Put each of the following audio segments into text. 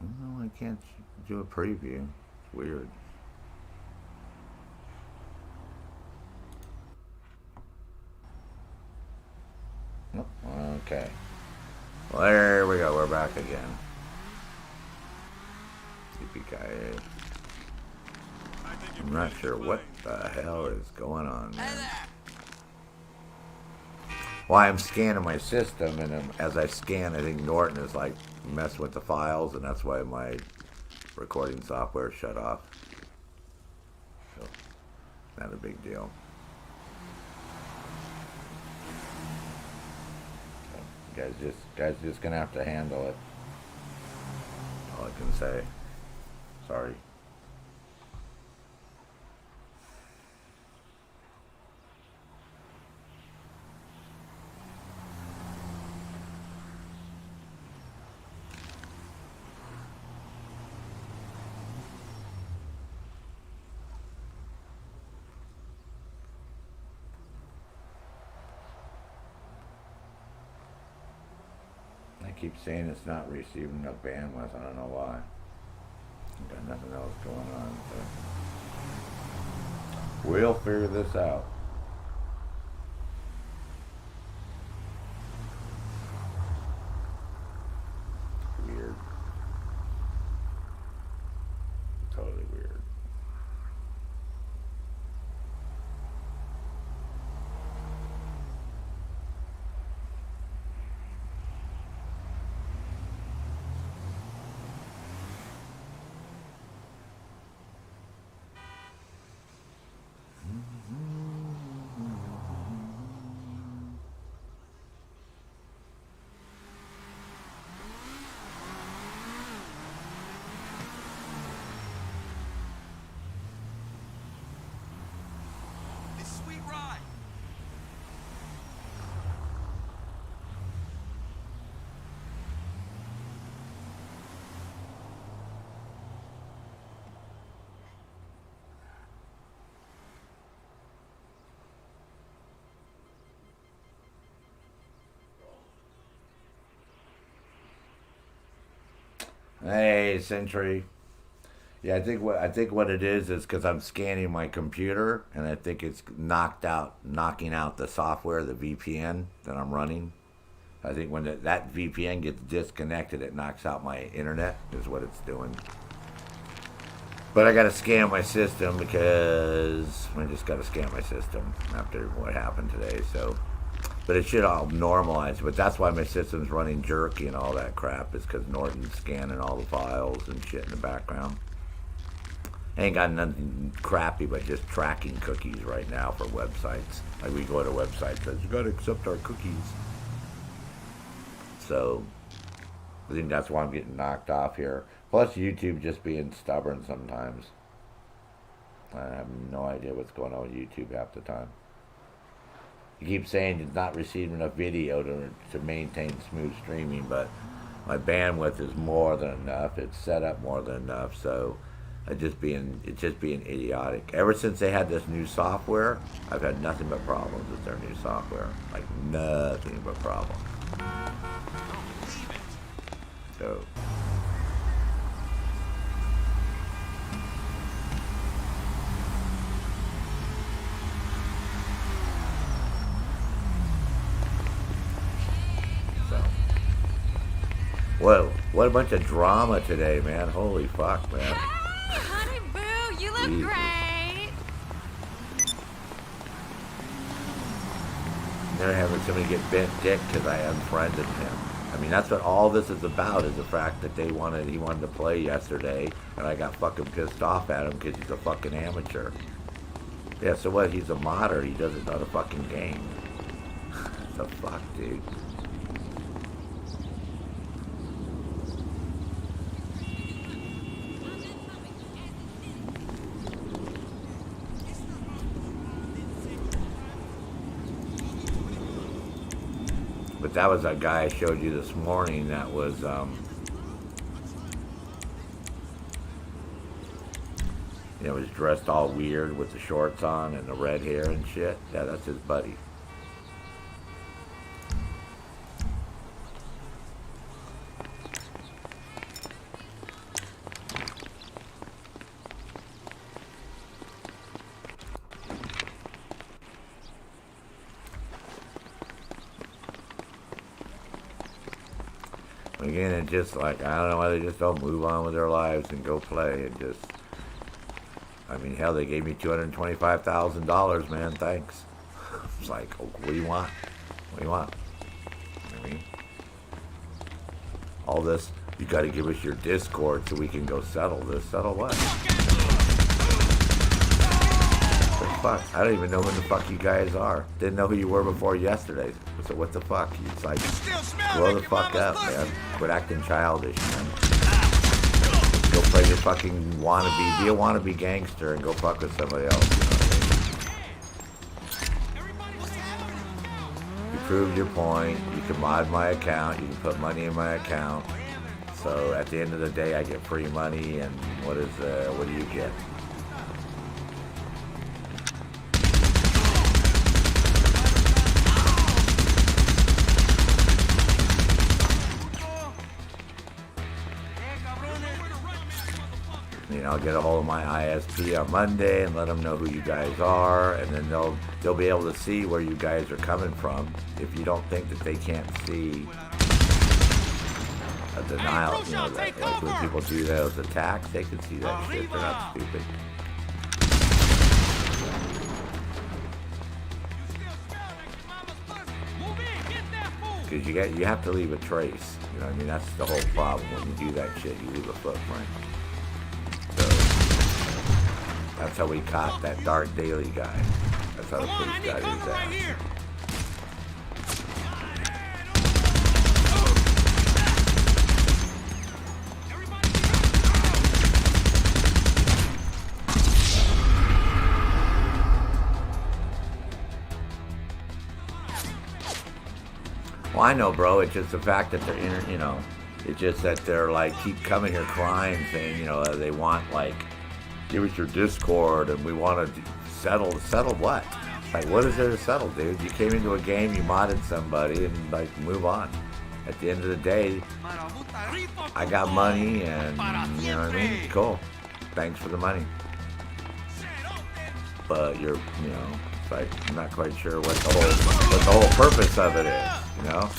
No, I can't do a preview. It's weird. Nope. Okay. Well, there we go. We're back again. Yippee-ki-yay. I'm not sure what the hell is going on, man. Well, I'm scanning my system, and as I scan, I think Norton is like messing with the files, and that's why my recording software shut off. So, not a big deal. So, guys just gonna have to handle it. All I can say. Sorry. I keep saying it's not receiving enough bandwidth. I don't know why. I've got nothing else going on. So we'll figure this out. Weird. Totally weird. Hey, Sentry. Yeah, I think what it is because I'm scanning my computer, and I think it's knocking out the software, the VPN that I'm running. I think when that VPN gets disconnected, it knocks out my internet. Is what it's doing. But I got to scan my system because I just got to scan my system after what happened today. So, but it should all normalize. But that's why my system's running jerky and all that crap. Is because Norton's scanning all the files and shit in the background. I ain't got nothing crappy, but just tracking cookies right now for websites. Like we go to websites that says you got to accept our cookies. So I think that's why I'm getting knocked off here. Plus YouTube just being stubborn sometimes. I have no idea what's going on with YouTube half the time. You keep saying it's not receiving enough video to maintain smooth streaming, but my bandwidth is more than enough. It's set up more than enough, so it's just being idiotic. Ever since they had this new software, I've had nothing but problems with their new software. Like nothing but problems. So whoa, what a bunch of drama today, man. Holy fuck, man. Hey, honey boo, you look Jesus. great. They're having somebody get bent dick because I unfriended him. I mean, that's what all this is about, is the fact that he wanted to play yesterday, and I got fucking pissed off at him because he's a fucking amateur. Yeah, so what? He's a modder. He doesn't know the fucking game. What the fuck, dude? But that was that guy I showed you this morning that was, was dressed all weird with the shorts on and the red hair and shit. Yeah, that's his buddy. Again, it's just like, I don't know why they just don't move on with their lives and go play and just, I mean, hell, they gave me $225,000, man, thanks. It's like, oh, what do you want? What do you want? I mean, all this, you got to give us your Discord so we can go settle this. Settle what? What the fuck? I don't even know who the fuck you guys are. Didn't know who you were before yesterday. So what the fuck? It's like, grow the fuck up, man. Quit acting childish, man. Go play your fucking wannabe. Be a wannabe gangster and go fuck with somebody else. You know what I mean? You proved your point. You can mod my account. You can put money in my account. So at the end of the day, I get free money. And what do you get? You know, I'll get a hold of my ISP on Monday and let them know who you guys are, and then they'll be able to see where you guys are coming from. If you don't think that they can't see a denial, you know, that, like when people do those attacks, they can see that shit. They're not stupid. Because you have to leave a trace. You know what I mean? That's the whole problem. When you do that shit, you leave a footprint. So that's how we caught that Dark Daily guy. That's how the police got his ass. Well, I know, bro. It's just the fact that they're you know, it's just that they're like keep coming here crying, saying, you know, they want like, give us your Discord and we want to settle. Settle what? Like, what is there to settle, dude? You came into a game, you modded somebody, and like move on. At the end of the day, I got money, and you know what I mean. Cool. Thanks for the money. But you're, you know. Like, I'm not quite sure what the whole purpose of it is, you know?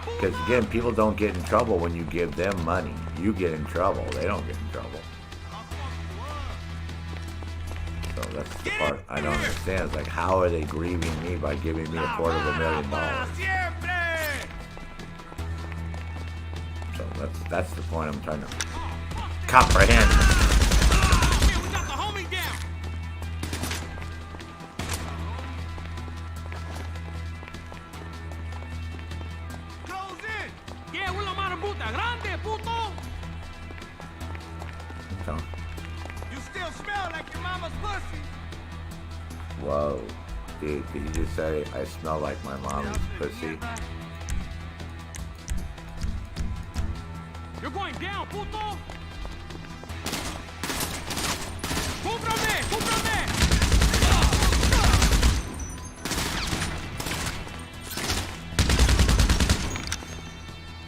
Because again, people don't get in trouble when you give them money. You get in trouble. They don't get in trouble. So that's the part I don't understand. It's like, how are they grieving me by giving me $250,000? So that's the point I'm trying to comprehend. You still smell like your mama's pussy. Whoa. Dude, did you just say I smell like my mom's pussy? You're going down, puto! ¡Cúbrame! ¡Cúbrame!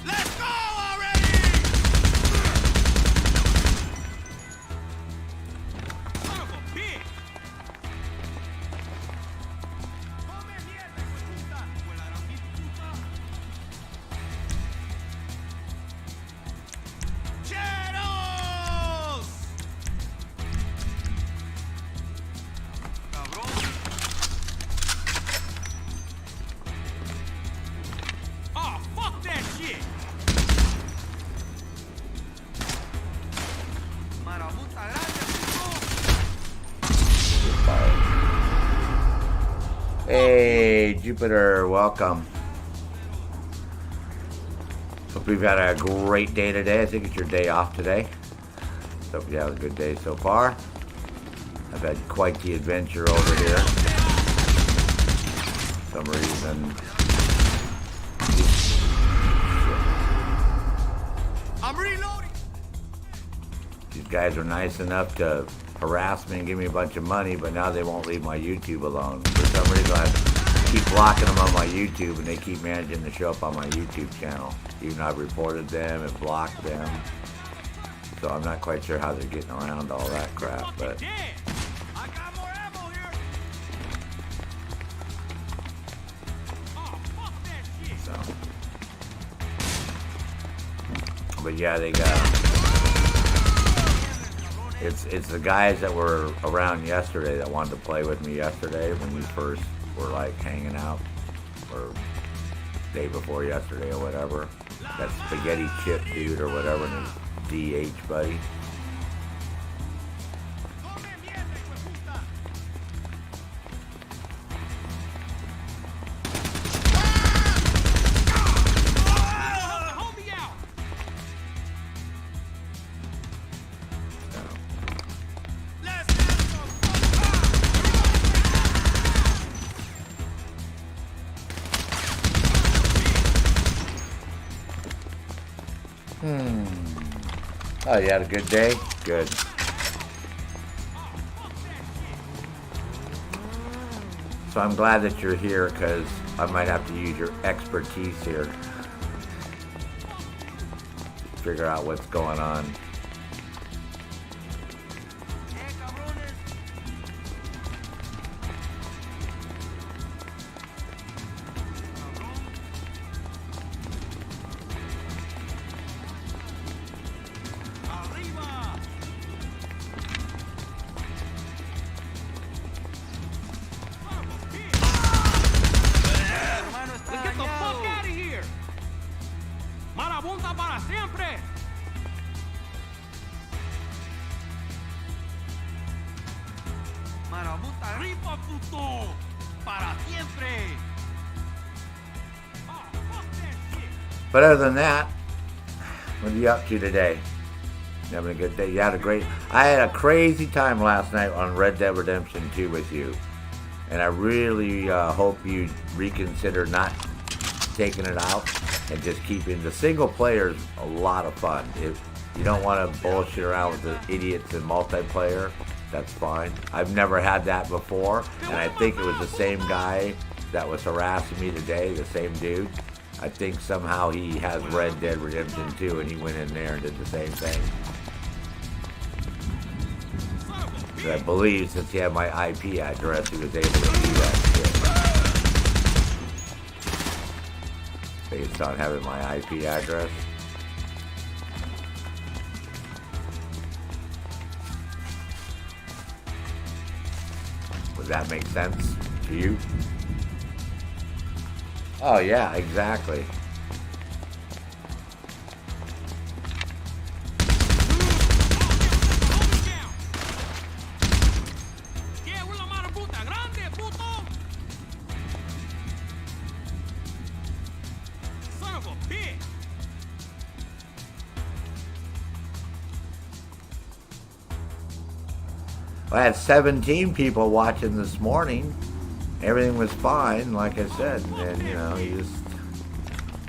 Let's go already! Son of a bitch! Hey, Jupiter, welcome. Hope you've had a great day today. I think it's your day off today. So hope you have a good day so far. I've had quite the adventure over here. For some reason. I'm reloading. These guys are nice enough to harass me and give me a bunch of money, but now they won't leave my YouTube alone. For some reason, I keep blocking them on my YouTube, and they keep managing to show up on my YouTube channel. Even though I've reported them and blocked them. So I'm not quite sure how they're getting around all that crap, but... I got more ammo here. Oh, fuck that shit. So... But yeah, they got. It's the guys that were around yesterday that wanted to play with me yesterday when we first were like hanging out, or day before yesterday or whatever. That spaghetti chip dude or whatever, and his DH buddy. Oh, you had a good day? Good. So I'm glad that you're here because I might have to use your expertise here. Figure out what's going on. But other than that, what are you up to today? You having a good day? You had a great... I had a crazy time last night on Red Dead Redemption 2 with you. And I really hope you reconsider not taking it out and just keeping... The single player is a lot of fun. If you don't want to bullshit around with the idiots in multiplayer, that's fine. I've never had that before. And I think it was the same guy that was harassing me today, the same dude. I think somehow he has Red Dead Redemption 2 and he went in there and did the same thing. But I believe since he had my IP address, he was able to do that shit. Based on having my IP address. Would that make sense to you? Oh yeah, exactly. I had 17 people watching this morning. Everything was fine, like I said, and then, you know, you just...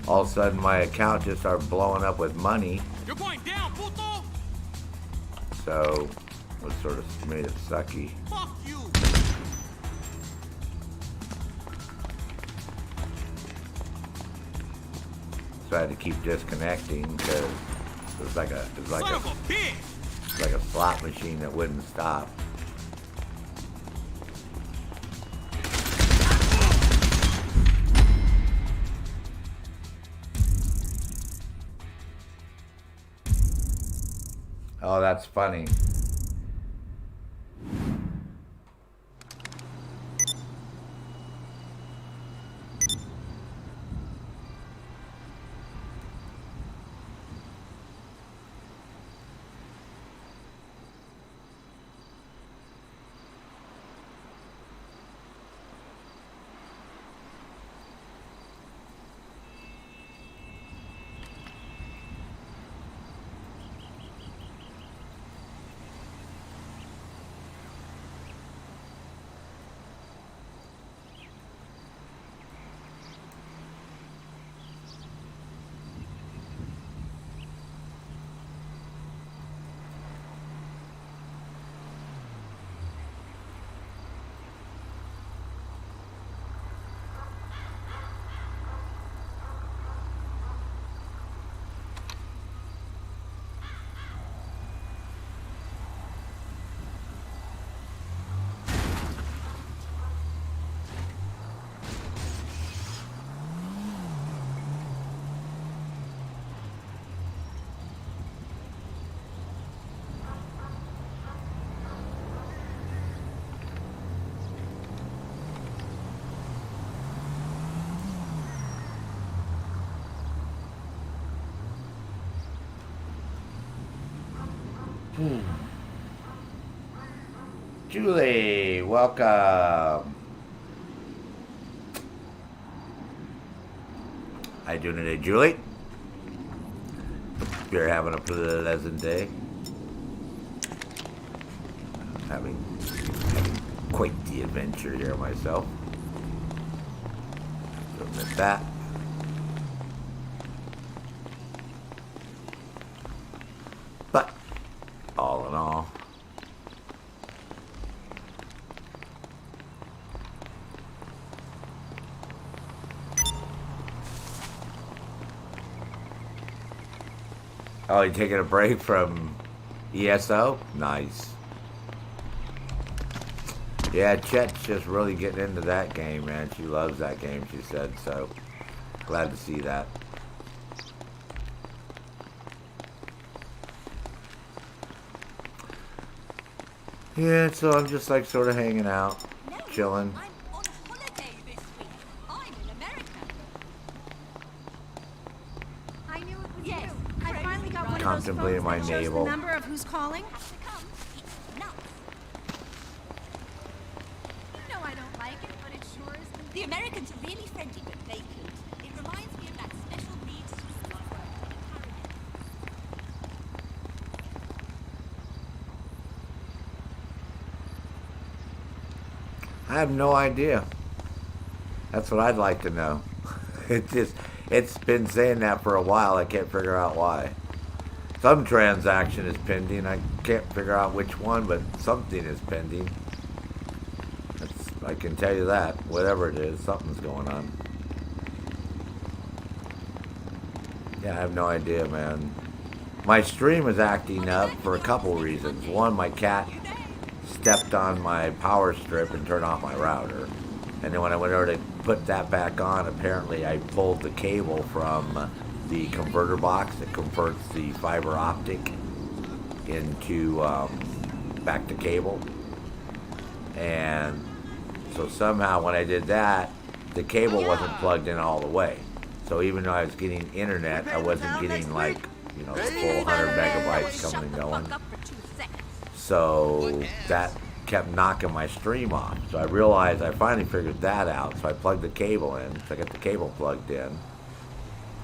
All of a sudden, my account just started blowing up with money. You're going down, puto! So, it sort of made it sucky. Fuck you! So I had to keep disconnecting because it was like a slot machine that wouldn't stop. Oh, that's funny. Julie, welcome. How you doing today, Julie? You're having a pleasant day. Having quite the adventure here myself. So with that. But all in all, oh, you taking a break from ESO? Nice. Yeah, Chet's just really getting into that game, man. She loves that game, she said, so glad to see that. Yeah, so I'm just like sort of hanging out, chilling. I'm on holiday this week. I'm in America. I knew it was you. I finally got one of those Contemplating phones my that shows navel. the number of who's calling. Have to come. It's nuts. You know I don't like it, but it sure is. The Americans are really friendly but vacant. It reminds me of that special needs school I worked in Paradise. I have no idea. That's what I'd like to know. It's been saying that for a while. I can't figure out why. Some transaction is pending. I can't figure out which one, but something is pending. I can tell you that. Whatever it is, something's going on. Yeah, I have no idea, man. My stream is acting up for a couple reasons. One, my cat stepped on my power strip and turned off my router. And then when I went over to put that back on, apparently I pulled the cable from the converter box that converts the fiber optic into back to cable. And so somehow when I did that, the cable wasn't plugged in all the way. So even though I was getting internet, I wasn't getting like, you know, the full 100 megabytes coming and going. So that kept knocking my stream off. So I realized, I finally figured that out. So I plugged the cable in. So I got the cable plugged in.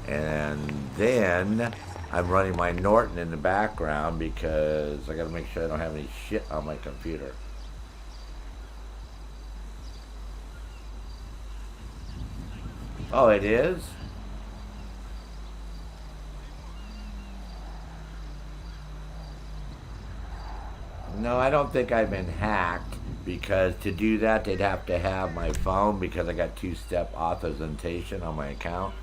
And then I'm running my Norton in the background because I got to make sure I don't have any shit on my computer. Oh, it is? No, I don't think I've been hacked, because to do that, they'd have to have my phone, because I got two-step authentication on my account.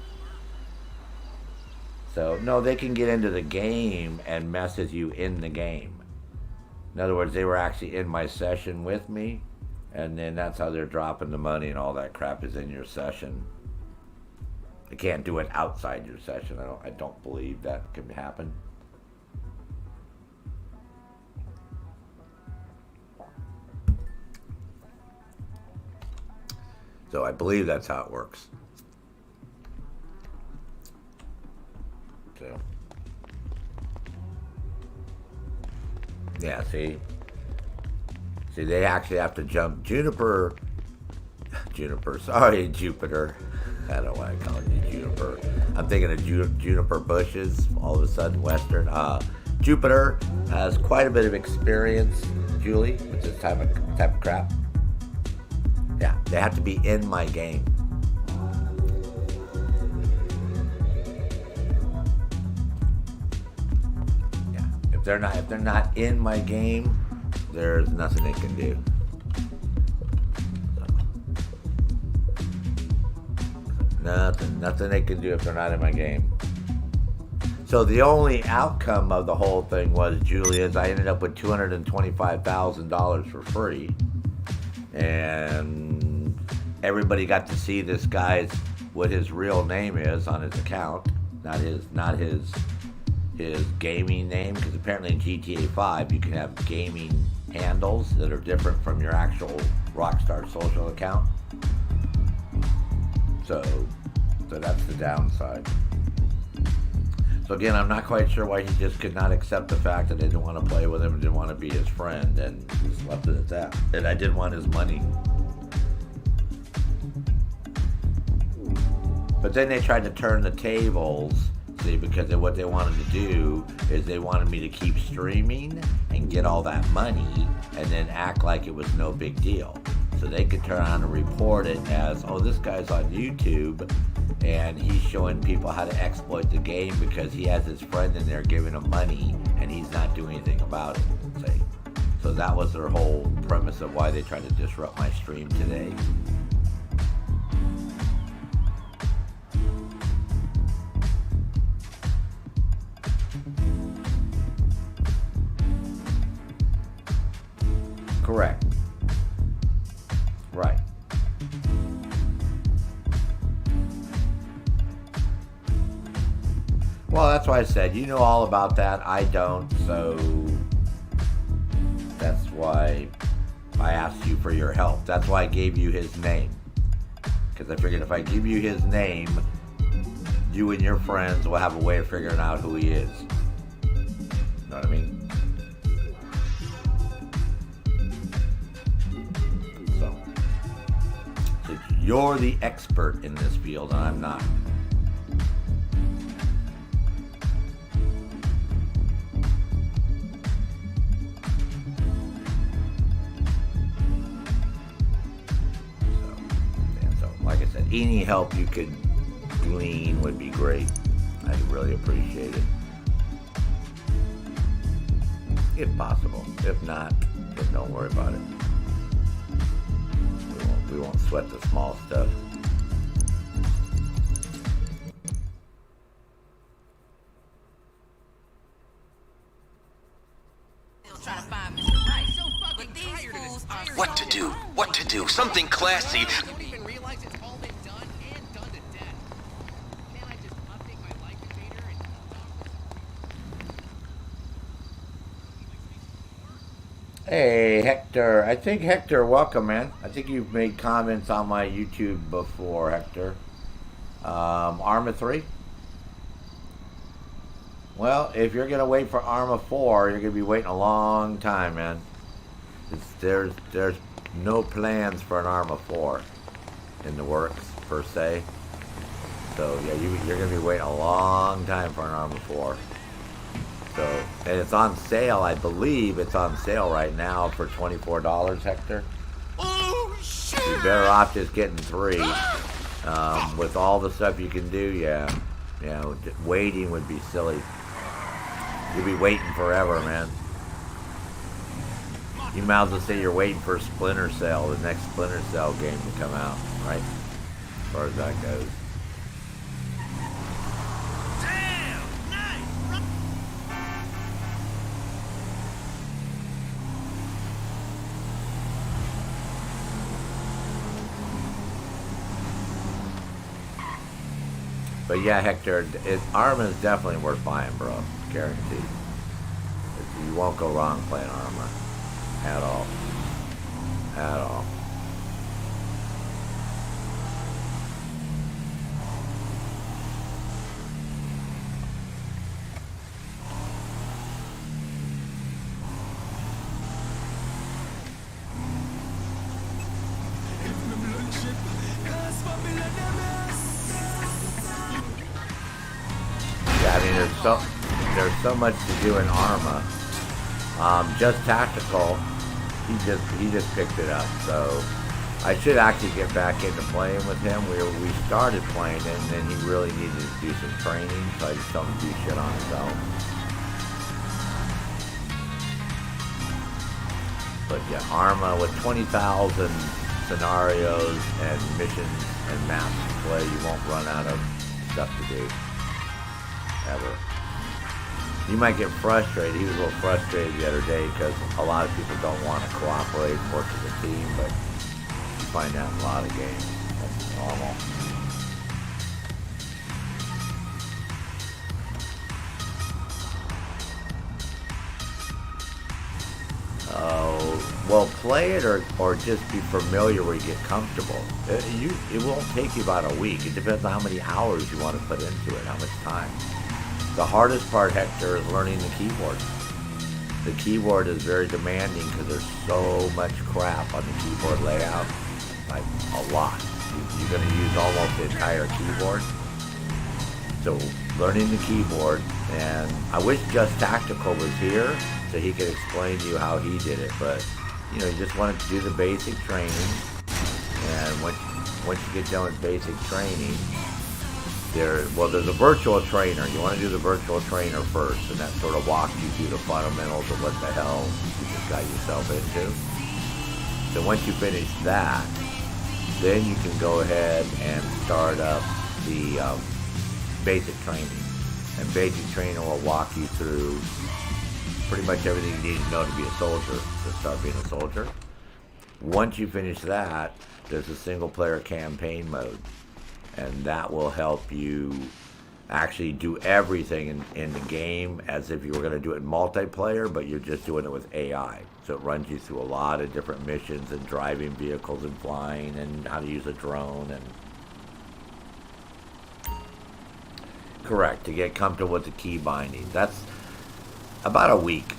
So, no, they can get into the game and message you in the game. In other words, they were actually in my session with me, and then that's how they're dropping the money and all that crap is in your session. They can't do it outside your session. I don't believe that can happen. So I believe that's how it works. So, yeah, see, they actually have to jump Juniper, sorry, Jupiter. I don't know why I call it Juniper. I'm thinking of juniper bushes all of a sudden, Western. Jupiter has quite a bit of experience, Julie, with this type of crap. Yeah, they have to be in my game. Yeah, if they're not in my game, there's nothing they can do. Nothing they can do if they're not in my game. So the only outcome of the whole thing was, Julie, is I ended up with $225,000 for free. And everybody got to see this guy's, what his real name is on his account, not his gaming name, because apparently in GTA 5 you can have gaming handles that are different from your actual Rockstar social account. So that's the downside. So So again, I'm not quite sure why he just could not accept the fact that I didn't want to play with him and didn't want to be his friend, and just left it at that. And I didn't want his money. But then they tried to turn the tables, see, because what they wanted to do is they wanted me to keep streaming and get all that money and then act like it was no big deal. So they could turn on and report it as, oh, this guy's on YouTube and he's showing people how to exploit the game because he has his friend in there giving him money and he's not doing anything about it, see. So that was their whole premise of why they tried to disrupt my stream today. Correct. Right. Well, that's why I said, you know all about that. I don't, so that's why I asked you for your help. That's why I gave you his name. Because I figured if I give you his name, you and your friends will have a way of figuring out who he is. Know what I mean? You're the expert in this field, and I'm not. So, like I said, any help you could glean would be great. I'd really appreciate it. If possible. If not, then don't worry about it. We won't sweat the small stuff. What to do? What to do? Something classy. don't even realize it's all been done and done to death. Can't I just update my life container and Hey, Hector. I think, Hector, welcome, man. I think you've made comments on my YouTube before, Hector. Arma 3? Well, if you're going to wait for Arma 4, you're going to be waiting a long time, man. There's no plans for an Arma 4 in the works, per se. So, yeah, you're going to be waiting a long time for an Arma 4. So, and it's on sale, I believe it's on sale right now for $24, Hector. Oh, shit! You're better off just getting 3. With all the stuff you can do, yeah. Yeah, waiting would be silly. You'll be waiting forever, man. You might as well say you're waiting for Splinter Cell, the next Splinter Cell game to come out, right? As far as that goes. But yeah, Hector, Arma is definitely worth buying, bro. Guaranteed. You won't go wrong playing Arma. At all. At all. Yeah, I mean, there's so much to do in Arma. Just Tactical, he just picked it up, so I should actually get back into playing with him. We started playing it, and then he really needed to do some training, so I just told him to do shit on his own. But yeah, Arma with 20,000 scenarios and missions and maps to play, you won't run out of stuff to do. Ever. You might get frustrated. He was a little frustrated the other day because a lot of people don't want to cooperate and work as a team, but you find that in a lot of games. That's normal. Well, play it or just be familiar where you get comfortable. It won't take you about a week. It depends on how many hours you want to put into it, how much time. The hardest part, Hector, is learning the keyboard. The keyboard is very demanding because there's so much crap on the keyboard layout, like a lot. You're going to use almost the entire keyboard. So learning the keyboard, and I wish Just Tactical was here so he could explain to you how he did it, but you know, you just want to do the basic training, and once you get done with basic training, there's a virtual trainer. You want to do the virtual trainer first, and that sort of walks you through the fundamentals of what the hell you just got yourself into. So once you finish that, then you can go ahead and start up the basic training. And basic training will walk you through pretty much everything you need to know to be a soldier, to start being a soldier. Once you finish that, there's a single player campaign mode. And that will help you actually do everything in the game as if you were going to do it in multiplayer, but you're just doing it with AI. So it runs you through a lot of different missions and driving vehicles and flying and how to use a drone. And correct, to get comfortable with the key binding. That's about a week.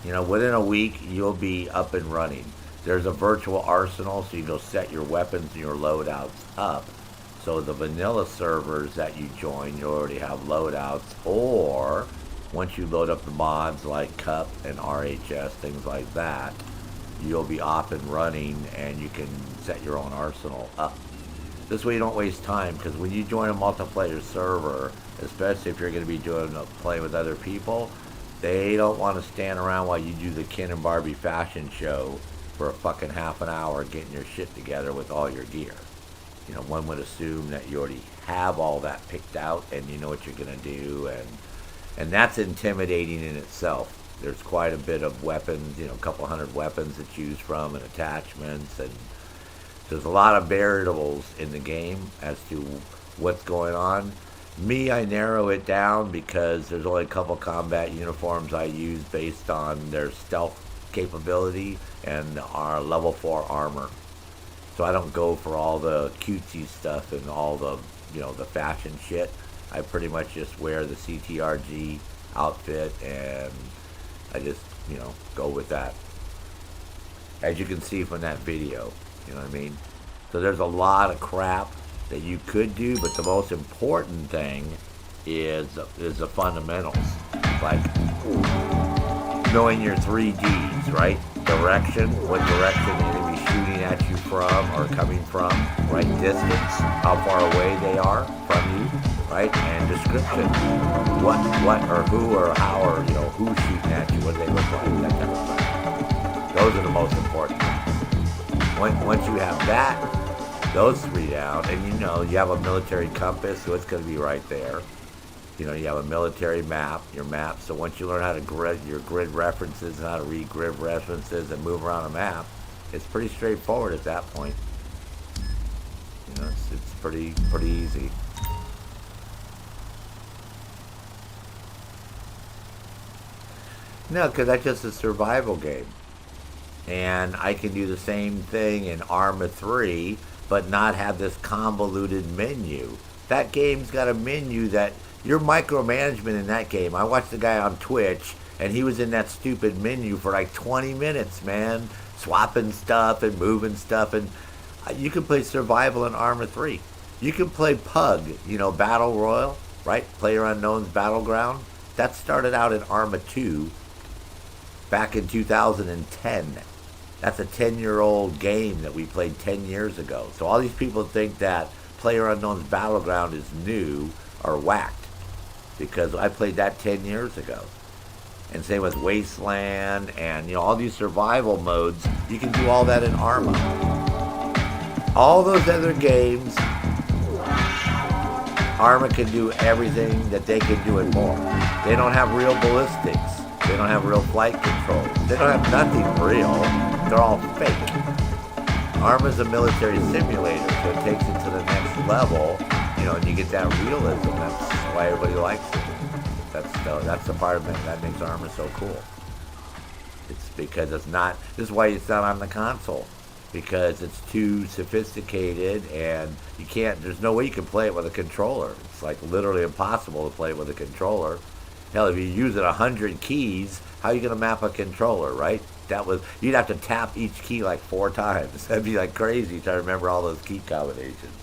You know, within a week, you'll be up and running. There's a virtual arsenal, so you go set your weapons and your loadouts up. So the vanilla servers that you join, you already have loadouts, or once you load up the mods like Cup and RHS, things like that, you'll be off and running and you can set your own arsenal up. This way you don't waste time, because when you join a multiplayer server, especially if you're going to be playing with other people, they don't want to stand around while you do the Ken and Barbie fashion show for a fucking half an hour getting your shit together with all your gear. You know, one would assume that you already have all that picked out and you know what you're going to do, and that's intimidating in itself. There's quite a bit of weapons, you know, a couple hundred weapons to choose from and attachments, and there's a lot of variables in the game as to what's going on. Me, I narrow it down because there's only a couple combat uniforms I use based on their stealth capability and our level 4 armor. So I don't go for all the cutesy stuff and all the, you know, the fashion shit. I pretty much just wear the CTRG outfit and I just, you know, go with that. As you can see from that video, you know what I mean? So there's a lot of crap that you could do, but the most important thing is the fundamentals. Like knowing your 3Ds, right? Direction, what direction they're going to be shooting at you from or coming from, right? Distance, how far away they are from you, right? And description, what or who or how or, you know, who's shooting at you, what do they look like, that kind of stuff. Those are the most important things. Once you have that, those three down, and you know, you have a military compass, so it's going to be right there. You know, you have a military map, your map. So once you learn how to grid your grid references and how to read grid references and move around a map, it's pretty straightforward at that point. You know, it's pretty easy. No, because that's just a survival game. And I can do the same thing in Arma 3, but not have this convoluted menu. That game's got a menu that your micromanagement in that game. I watched the guy on Twitch, and he was in that stupid menu for like 20 minutes, man. Swapping stuff and moving stuff. And you can play survival in Arma 3. You can play Pug, you know, Battle Royale, right? PlayerUnknown's Battleground. That started out in Arma 2 back in 2010. That's a 10-year-old game that we played 10 years ago. So all these people think that PlayerUnknown's Battleground is new or whacked, because I played that 10 years ago. And same with Wasteland and, you know, all these survival modes. You can do all that in Arma. All those other games, Arma can do everything that they can do and more. They don't have real ballistics. They don't have real flight controls. They don't have nothing real. They're all fake. Arma's a military simulator, so it takes it to the next level, you know, and you get that realism. That's why everybody likes it. That's the part of it that makes Arma so cool. It's because it's not, this is why it's not on the console, because it's too sophisticated and you can't, there's no way you can play it with a controller. It's like literally impossible to play it with a controller. Hell, if you're using 100 keys, how are you going to map a controller, right? You'd have to tap each key like 4 times. That'd be like crazy trying to remember all those key combinations.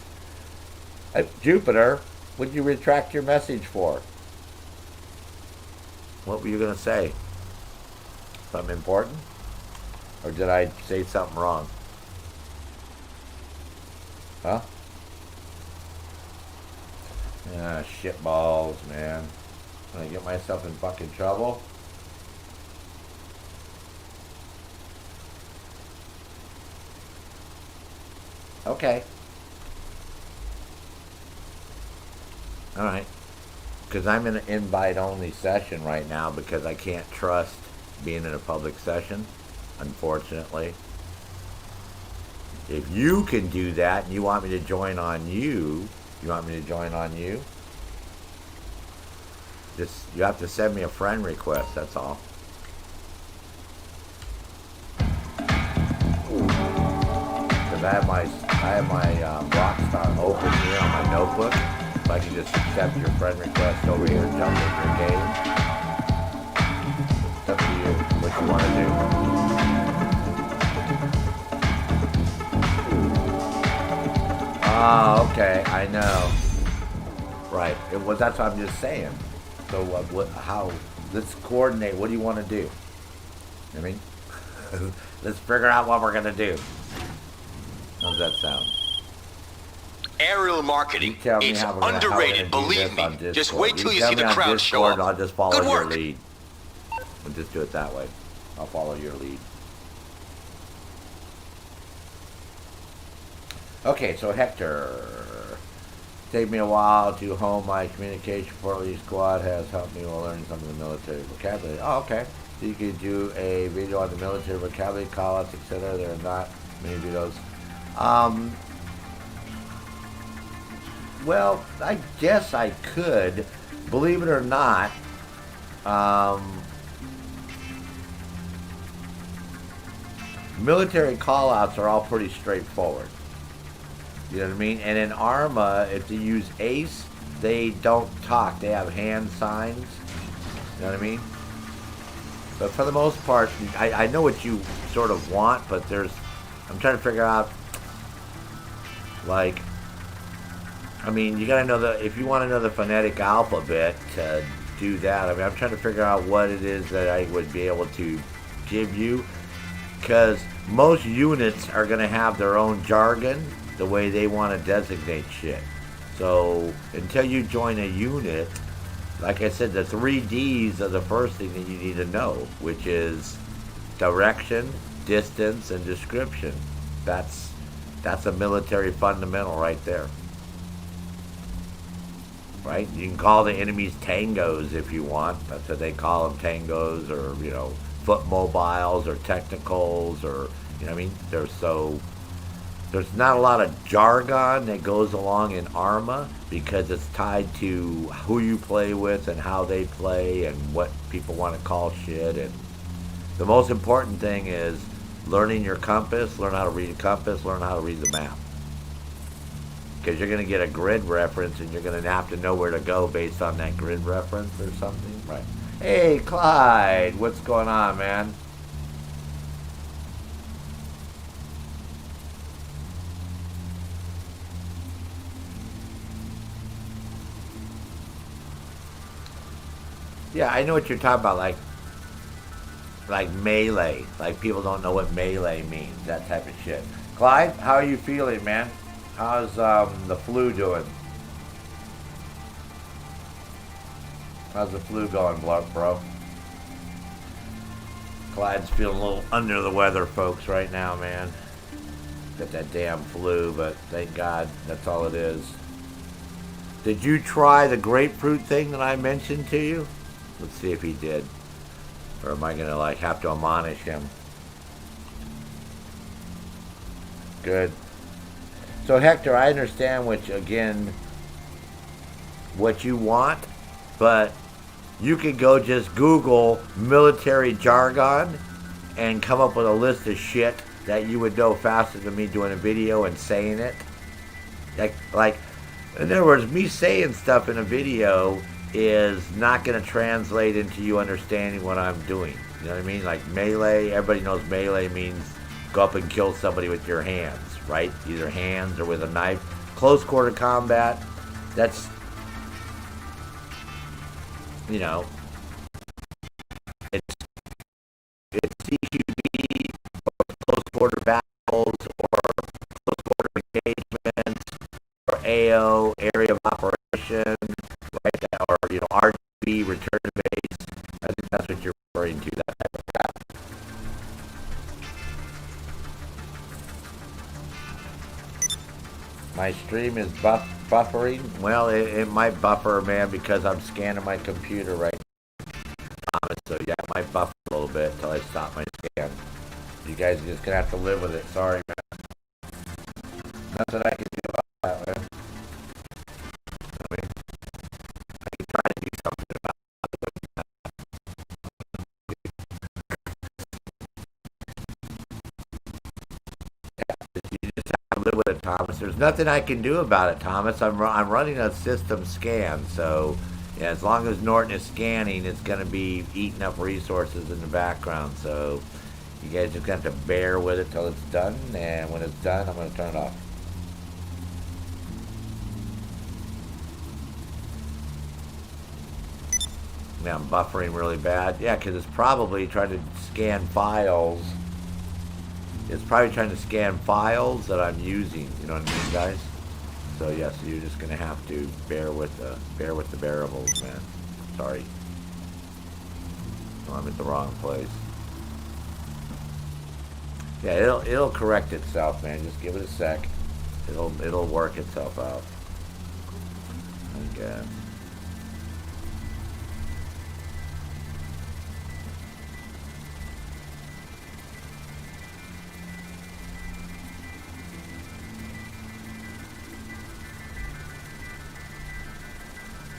Jupiter, what'd you retract your message for? What were you going to say? Something important? Or did I say something wrong? Huh? Ah, shitballs, man. Gonna get myself in fucking trouble? Okay. Alright. Because I'm in an invite-only session right now because I can't trust being in a public session, unfortunately. If you can do that and you want me to join on you, you have to send me a friend request, that's all. Because I have my Rockstar open here on my notebook, so I can just accept your friend request over here and jump in your game. It's up to you what you want to do. Oh, okay, I know. Right. That's what I'm just saying. So how? Let's coordinate. What do you want to do? I mean, let's figure out what we're gonna do. How does that sound? Aerial marketing. It's underrated, believe me. Just wait till you see the crowd show up. I'll just follow Good your work. lead. We'll just do it that way. I'll follow your lead. Okay, so Hector. Take me a while to hone my communication. Fort Lee squad has helped me while learning some of the military vocabulary. Oh, okay. So you can do a video on the military vocabulary, call-outs, etc. There are not many videos. Well, I guess I could. Believe it or not, military call-outs are all pretty straightforward. You know what I mean? And in Arma, if you use Ace, they don't talk. They have hand signs. You know what I mean? But for the most part, I know what you sort of want, but I'm trying to figure out, like, I mean, you gotta know if you want to know the phonetic alphabet to do that. I mean, I'm trying to figure out what it is that I would be able to give you, because most units are gonna have their own jargon, the way they want to designate shit. So until you join a unit, like I said, the 3 Ds are the first thing that you need to know, which is direction, distance, and description. That's a military fundamental right there. Right? You can call the enemies tangos if you want. That's what they call them, tangos, or, you know, foot mobiles, or technicals, or, you know what I mean? There's not a lot of jargon that goes along in Arma because it's tied to who you play with and how they play and what people want to call shit. And the most important thing is learning your compass, learn how to read a compass, learn how to read the map. Because you're going to get a grid reference and you're going to have to know where to go based on that grid reference or something. Right. Hey, Clyde, what's going on, man? Yeah, I know what you're talking about, like melee. Like people don't know what melee means, that type of shit. Clyde, how are you feeling, man? How's the flu doing? How's the flu going, bro? Clyde's feeling a little under the weather, folks, right now, man. Got that damn flu, but thank God, that's all it is. Did you try the grapefruit thing that I mentioned to you? Let's see if he did. Or am I going to, like, have to admonish him? Good. So, Hector, I understand what you want, but you could go just Google military jargon and come up with a list of shit that you would know faster than me doing a video and saying it. Like, in other words, me saying stuff in a video is not going to translate into you understanding what I'm doing. You know what I mean? Like melee, everybody knows melee means go up and kill somebody with your hands, right? Either hands or with a knife. Close quarter combat, that's, you know, it's CQB, close quarter battles, or close quarter engagements, or AO, area of operation, right? Or, you know, RTB, return to base. I think that's what you're referring to, that type of crap. My stream is buffering. Well, it might buffer, man, because I'm scanning my computer right now. So, yeah, it might buffer a little bit until I stop my scan. You guys are just going to have to live with it. Sorry, man. Nothing I can do about that, man. I mean, I can try to do something about it. You just have to live with it, Thomas. There's nothing I can do about it, Thomas. I'm running a system scan, so yeah, as long as Norton is scanning, it's going to be eating up resources in the background. So you guys just have to bear with it till it's done, and when it's done, I'm going to turn it off. Man, I'm buffering really bad. Yeah, because it's probably trying to scan files. It's probably trying to scan files that I'm using. You know what I mean, guys? So yes, yeah, so you're just gonna have to bear with the bearables, man. Sorry. Oh, I'm at the wrong place. Yeah, it'll correct itself, man. Just give it a sec. It'll work itself out. Okay.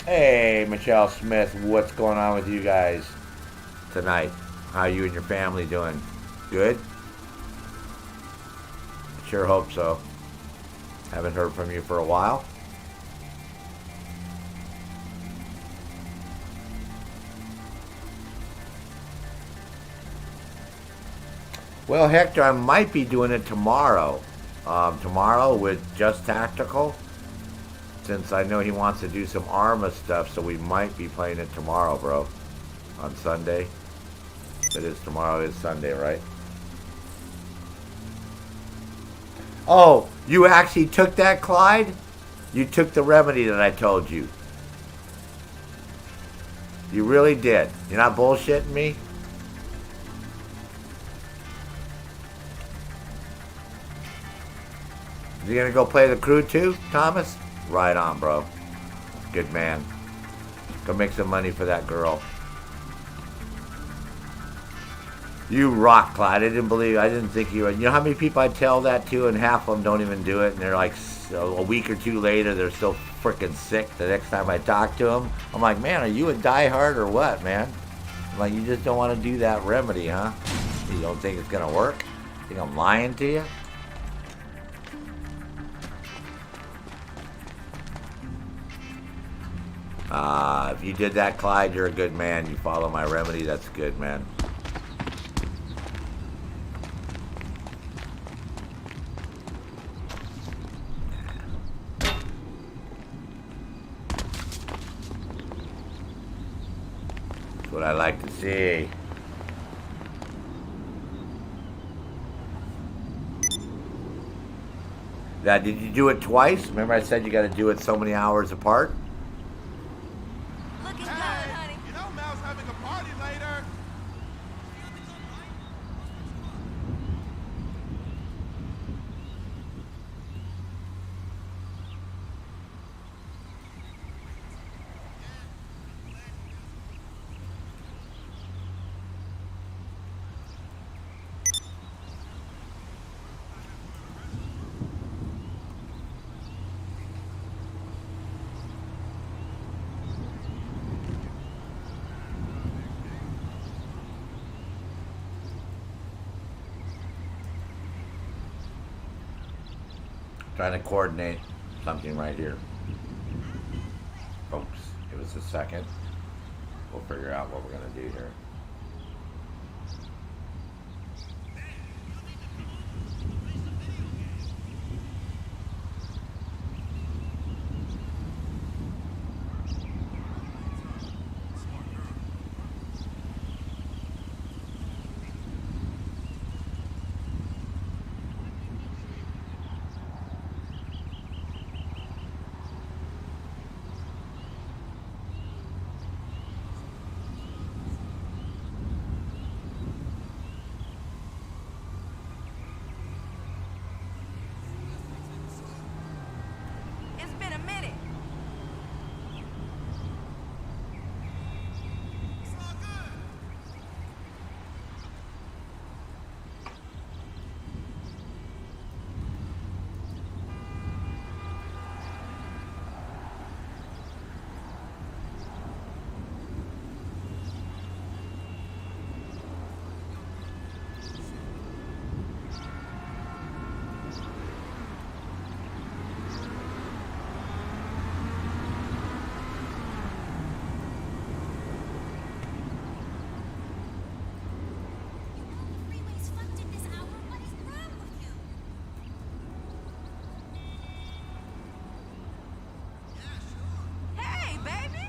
Hey, Michelle Smith, what's going on with you guys tonight? How you and your family doing? Good? Sure hope so. Haven't heard from you for a while. Well, Hector, I might be doing it tomorrow. Tomorrow with Just Tactical. Since I know he wants to do some Arma stuff, so we might be playing it tomorrow, bro. On Sunday. It is tomorrow is Sunday, right? Oh, you actually took that, Clyde? You took the remedy that I told you. You really did. You're not bullshitting me? You gonna go play the crew too, Thomas? Right on, bro. Good man. Go make some money for that girl. You rock, Clyde. I didn't think you would. You know how many people I tell that to, and half of them don't even do it, and they're like, a week or two later, they're still freaking sick the next time I talk to them. I'm like, man, are you a diehard or what, man? I'm like, you just don't want to do that remedy, huh? You don't think it's going to work? You think I'm lying to you? If you did that, Clyde, you're a good man. You follow my remedy, that's good, man. That's what I like to see. Now, did you do it twice? Remember I said you got to do it so many hours apart? Trying to coordinate something right here. Oops, it was just a second. We'll figure out what we're gonna do here. It's been a minute. Freeway's fucked in this hour. What is wrong with you? Hey, baby.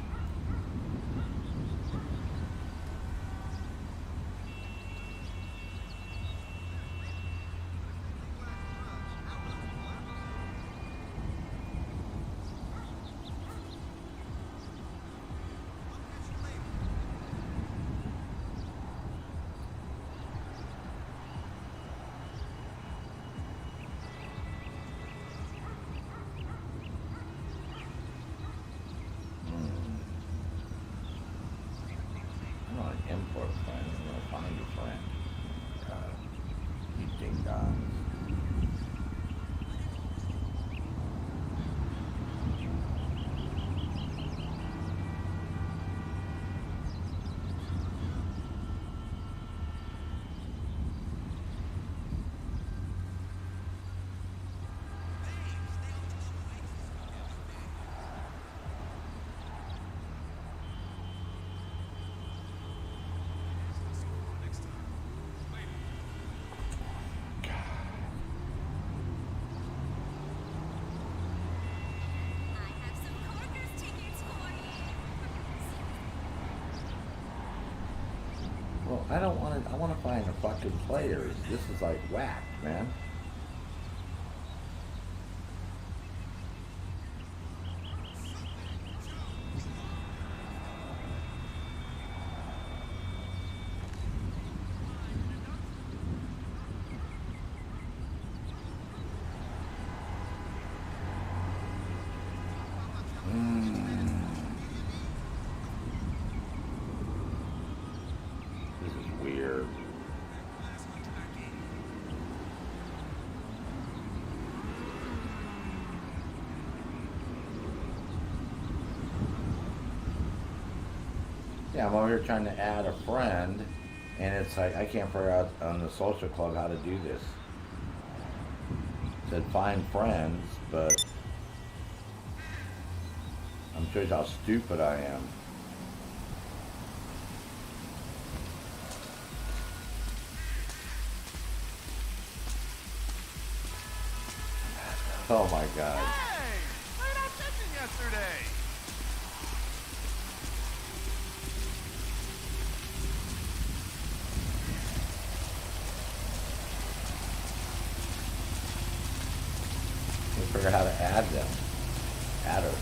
I'm not an import friend. I'm gonna find a friend. You ding dongs. I have some corkers tickets for you. Well, I don't want to. I want to find the fucking players. This is like whack, man. This is weird. Yeah, I'm over here trying to add a friend, and it's like I can't figure out on the social club how to do this. It said find friends, but I'm sure how stupid I am. Oh my god. Hey! Played out fishing yesterday! We'll figure out how to add them. Add her.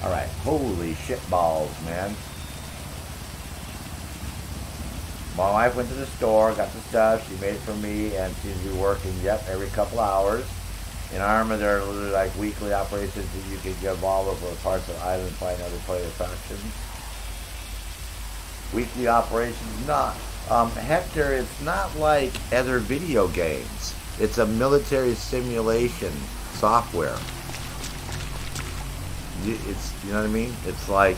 Alright, holy shit balls, man. My wife went to the store, got the stuff, she made it for me, and seems to be working, yep, every couple hours. In Arma, there are literally like weekly operations that you can get involved with for parts of the island, find other player factions. Weekly operations, not. Hector, it's not like other video games. It's a military simulation software. You know what I mean? It's like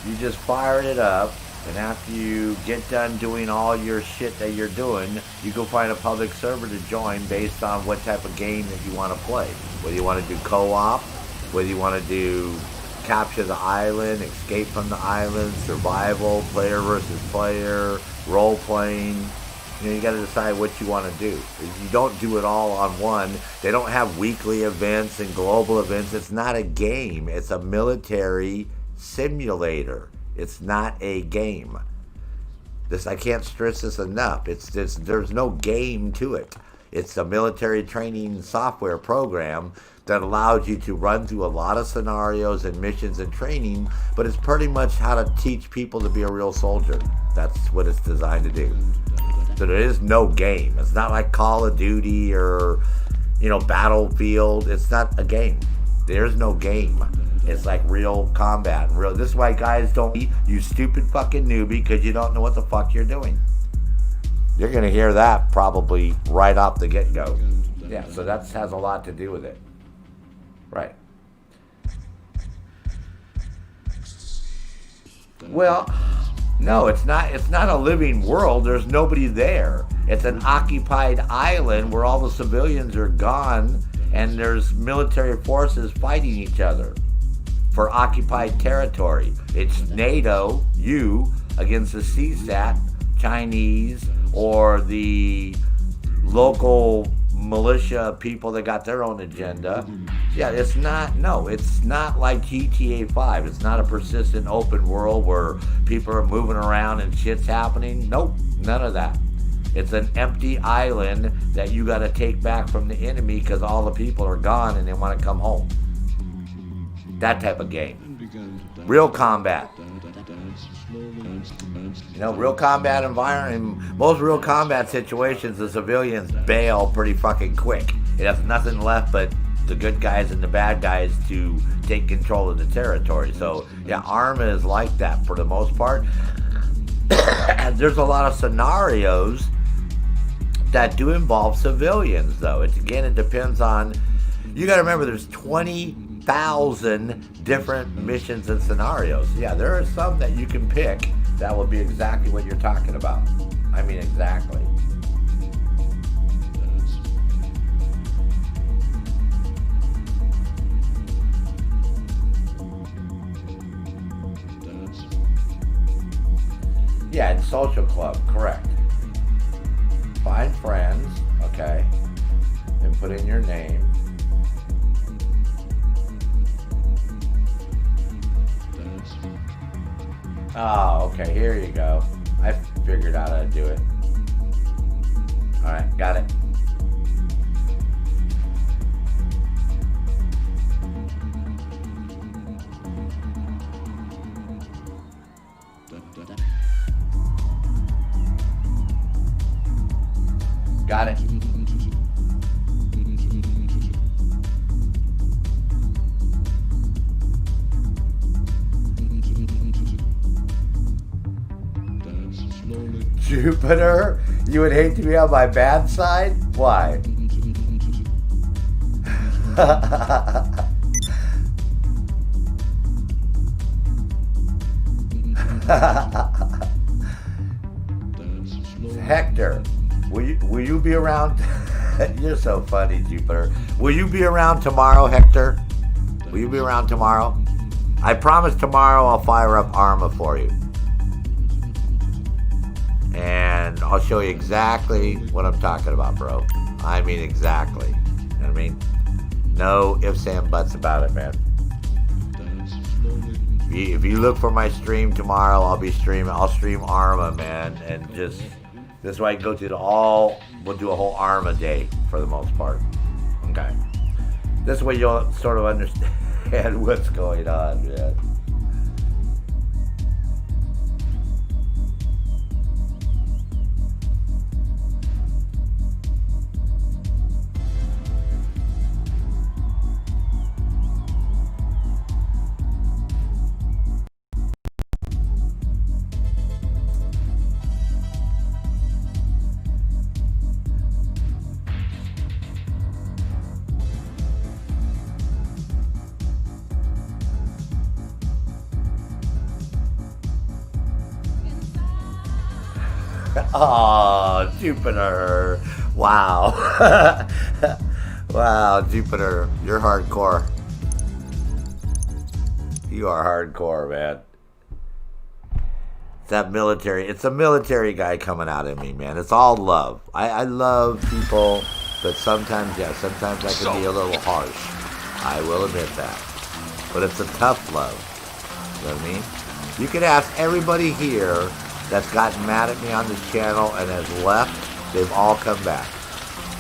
you just fire it up, and after you get done doing all your shit that you're doing, you go find a public server to join based on what type of game that you want to play. Whether you want to do co-op, whether you want to do capture the island, escape from the island, survival, player versus player, role playing. You know, you got to decide what you want to do. You don't do it all on one. They don't have weekly events and global events. It's not a game. It's a military simulator. It's not a game. This, I can't stress this enough. There's no game to it. It's a military training software program that allows you to run through a lot of scenarios and missions and training, but it's pretty much how to teach people to be a real soldier. That's what it's designed to do. So there is no game. It's not like Call of Duty or, you know, Battlefield. It's not a game. There's no game. It's like real combat. This is why guys don't eat, you stupid fucking newbie, because you don't know what the fuck you're doing. You're going to hear that probably right off the get-go. Yeah, so that has a lot to do with it. Right. Well, no, it's not a living world. There's nobody there. It's an occupied island where all the civilians are gone and there's military forces fighting each other for occupied territory. It's NATO, you, against the CSAT, Chinese, or the local militia people that got their own agenda. Yeah, it's not like GTA 5. It's not a persistent open world where people are moving around and shit's happening. Nope, none of that. It's an empty island that you got to take back from the enemy because all the people are gone and they want to come home. That type of game. Real combat. You know, real combat environment. In most real combat situations, the civilians bail pretty fucking quick. It has nothing left but the good guys and the bad guys to take control of the territory. So, yeah, Arma is like that for the most part. And there's a lot of scenarios that do involve civilians, though. It depends on... You got to remember, there's 20,000 different missions and scenarios. Yeah, there are some that you can pick that will be exactly what you're talking about. I mean, exactly. Yeah, and social club, correct. Find friends, okay, and put in your name. Oh, okay, here you go. I figured out how to do it. Alright, got it. Got it. Jupiter? You would hate to be on my bad side? Why? Hector, will you be around? You're so funny, Jupiter. Will you be around tomorrow, Hector? Will you be around tomorrow? I promise tomorrow I'll fire up Arma for you. And I'll show you exactly what I'm talking about, bro. I mean, exactly. You know what I mean? No ifs and buts about it, man. If you look for my stream tomorrow, I'll stream Arma, man. And just, this way I can go through we'll do a whole Arma day for the most part. Okay. This way you'll sort of understand what's going on, man. Oh, Jupiter. Wow. Wow, Jupiter. You're hardcore. You are hardcore, man. It's that military. It's a military guy coming out of me, man. It's all love. I love people, but sometimes, yeah, sometimes I can be a little harsh. I will admit that. But it's a tough love. You know what I mean? You can ask everybody here that's gotten mad at me on this channel and has left. They've all come back.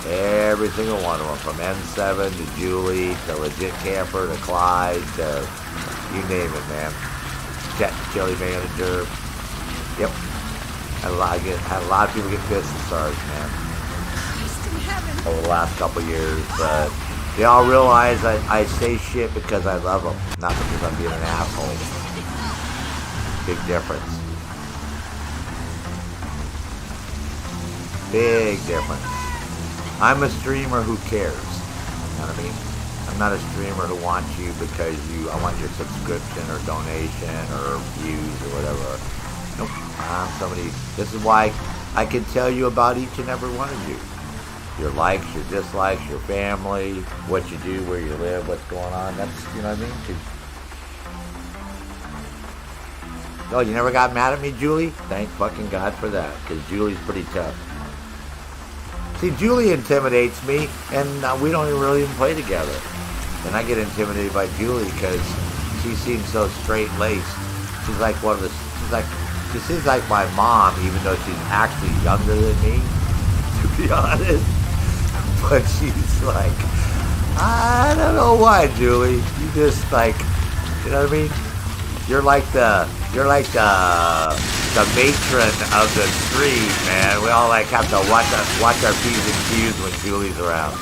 Every single one of them, from N7 to Julie to Legit Camper to Clyde to you name it, man. Chat Chili Manager. Yep. Had a lot of people get pissed at Sarge, man. Over the last couple years, but they all realize I say shit because I love them, not because I'm being an asshole. Big difference. Big difference. I'm a streamer who cares. You know what I mean? I'm not a streamer who wants you because I want your subscription or donation or views or whatever. Nope. I'm somebody. This is why I can tell you about each and every one of you. Your likes, your dislikes, your family, what you do, where you live, what's going on. That's, you know what I mean? Oh, you never got mad at me, Julie? Thank fucking God for that, because Julie's pretty tough. See, Julie intimidates me, and we don't really even play together. And I get intimidated by Julie because she seems so straight-laced. She's like she seems like my mom, even though she's actually younger than me, to be honest. But she's like, I don't know why, Julie. You just like, you know what I mean? You're like the matron of the street, man. We all like have to watch our P's and Q's when Julie's around.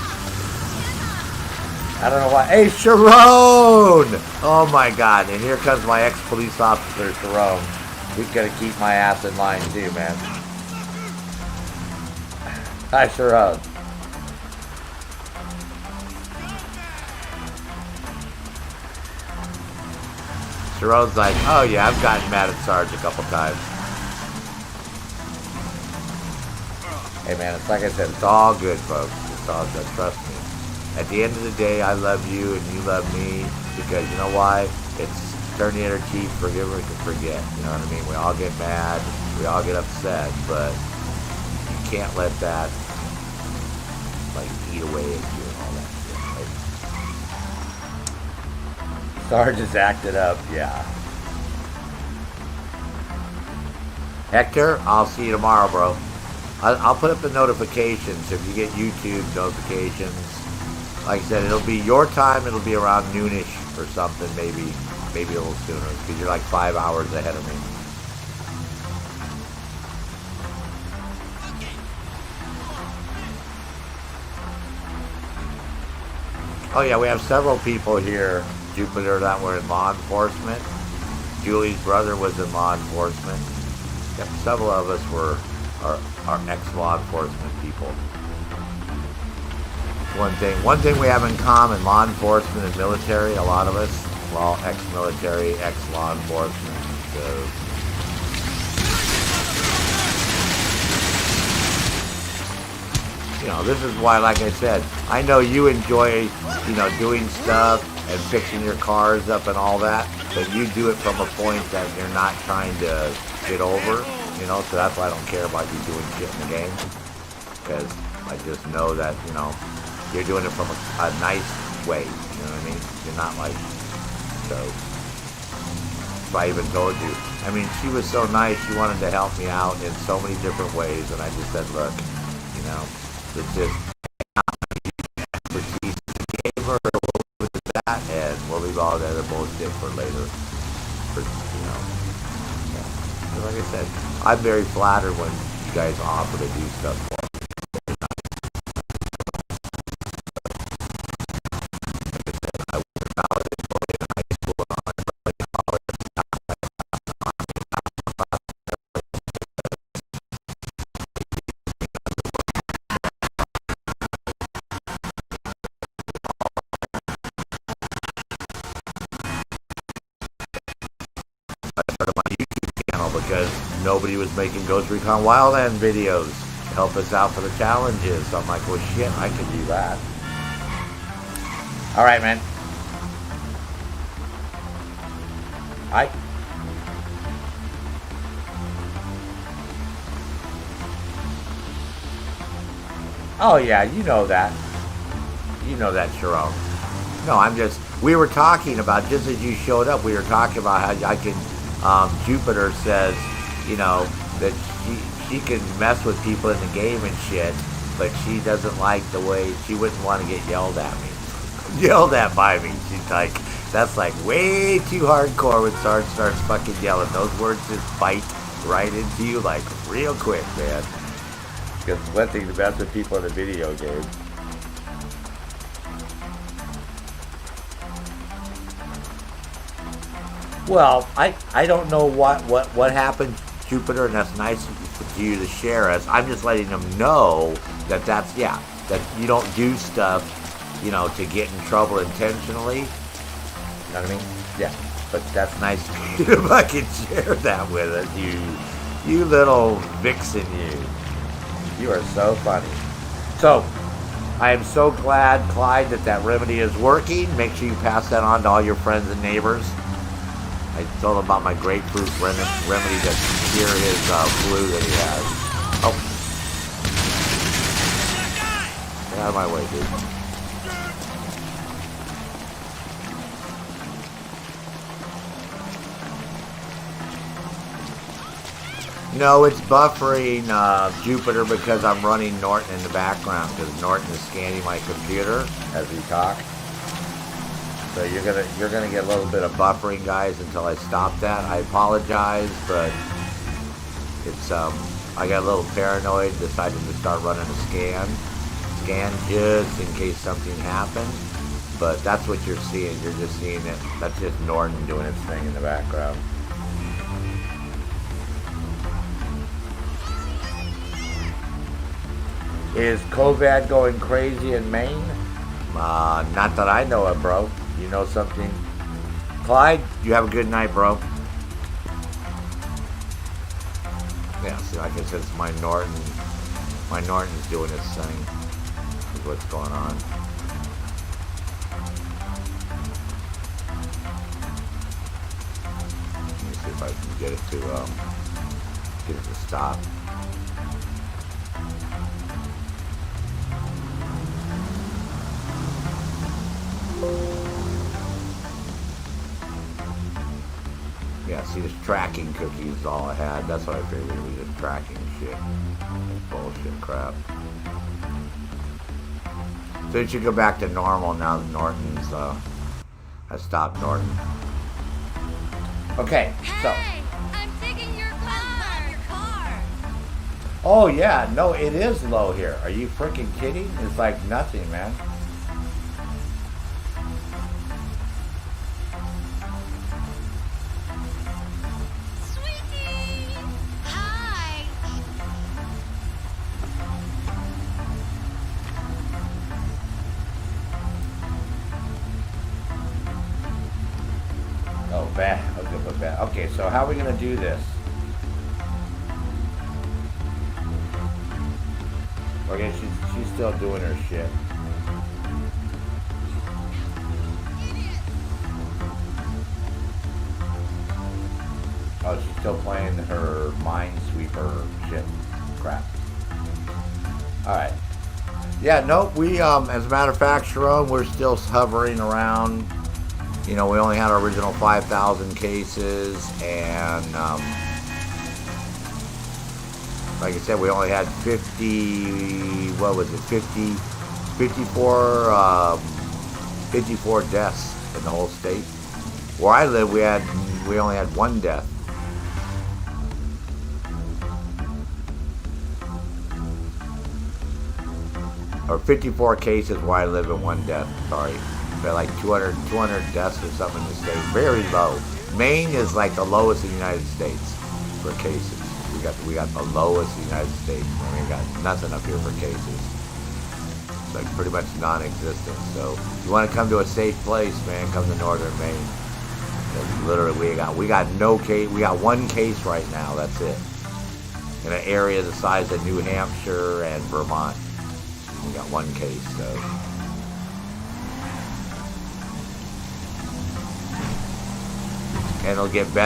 I don't know why. Hey, Sharon! Oh my God! And here comes my ex-police officer, Sharon. He's gonna keep my ass in line too, man. Hi, Sharon. Sharon's like, oh yeah, I've gotten mad at Sarge a couple times. Hey man, it's like I said, it's all good, folks. It's all good, trust me. At the end of the day, I love you and you love me because you know why? It's turn the other cheek, forgive or forget. You know what I mean? We all get mad, we all get upset, but you can't let that like eat away at you and all that shit. Right? Sarge is acted up, yeah. Hector, I'll see you tomorrow, bro. I'll put up the notifications if you get YouTube notifications. Like I said, it'll be your time. It'll be around noonish or something, maybe a little sooner, because you're like 5 hours ahead of me. Oh yeah, we have several people here, Jupiter, that were in law enforcement. Julie's brother was in law enforcement. Yep, several of us are ex-law enforcement people. One thing we have in common, law enforcement and military, a lot of us, we're all ex-military, ex-law enforcement. So you know, this is why, like I said, I know you enjoy, you know, doing stuff and fixing your cars up and all that, but you do it from a point that you're not trying to get over, you know, so that's why I don't care about you doing shit in the game, because I just know that, you know, you're doing it from a nice way, you know what I mean? You're not like, so, if I even told you, I mean, she was so nice, she wanted to help me out in so many different ways, and I just said, look, you know, it's just expertise gave her with that, and we'll leave all the other bullshit for later. For, you know, yeah. So like I said, I'm very flattered when you guys offer to do stuff for me. Because nobody was making Ghost Recon Wildland videos to help us out for the challenges. So I'm like, well, shit, I can do that. All right, man. Oh yeah, you know that. You know that, Sharon. No, we were talking about, just as you showed up, we were talking about how I can, Jupiter says, you know, that she can mess with people in the game and shit, but she doesn't like the way, she wouldn't want to get yelled at me. Yelled at by me. She's like, that's like way too hardcore when Sarge starts fucking yelling. Those words just bite right into you like real quick, man. Because it's one thing to mess with people in a video game. Well, I don't know what happened, Jupiter, and that's nice for you to share us. I'm just letting them know that that you don't do stuff, you know, to get in trouble intentionally. You know what I mean? Yeah. But that's nice for you to fucking share that with us, you little vixen, you. You are so funny. So, I am so glad, Clyde, that remedy is working. Make sure you pass that on to all your friends and neighbors. I told him about my grapefruit remedy to cure his flu that he has. Oh. Get out of my way, dude. No, it's buffering Jupiter because I'm running Norton in the background because Norton is scanning my computer as we talk. So you're gonna get a little bit of buffering, guys, until I stop that. I apologize, but it's I got a little paranoid, decided to start running a scan just in case something happened. But that's what you're seeing. You're just seeing it. That's just Norton doing its thing in the background. Is COVID going crazy in Maine? Not that I know of, bro. You know something? Clyde, you have a good night, bro. Yeah, see, like I said, it's my Norton's doing its thing. Is what's going on. Let me see if I can get it to stop. Yeah, see, this tracking cookie is all I had. That's what I figured. It was just tracking shit. Bullshit crap. So it should go back to normal now that Norton's, I stopped Norton. Okay, so. Hey, I'm digging your car. Oh, yeah, no, it is low here. Are you freaking kidding? It's like nothing, man. Okay, so how are we gonna do this? Okay, she's still doing her shit. Oh, she's still playing her Minesweeper shit crap. Alright. Yeah, nope, we, as a matter of fact, Sharon, we're still hovering around. You know, we only had our original 5,000 cases, and like I said, we only had 54 deaths in the whole state. Where I live, we only had one death. Or 54 cases where I live and one death, sorry. But like 200 deaths or something in the state. Very low. Maine is like the lowest in the United States for cases. We got the lowest in the United States. I mean, we got nothing up here for cases. It's like pretty much non-existent. So if you want to come to a safe place, man, come to northern Maine. Literally, we got no case. We got one case right now. That's it. In an area the size of New Hampshire and Vermont, we got one case. So. and it'll get better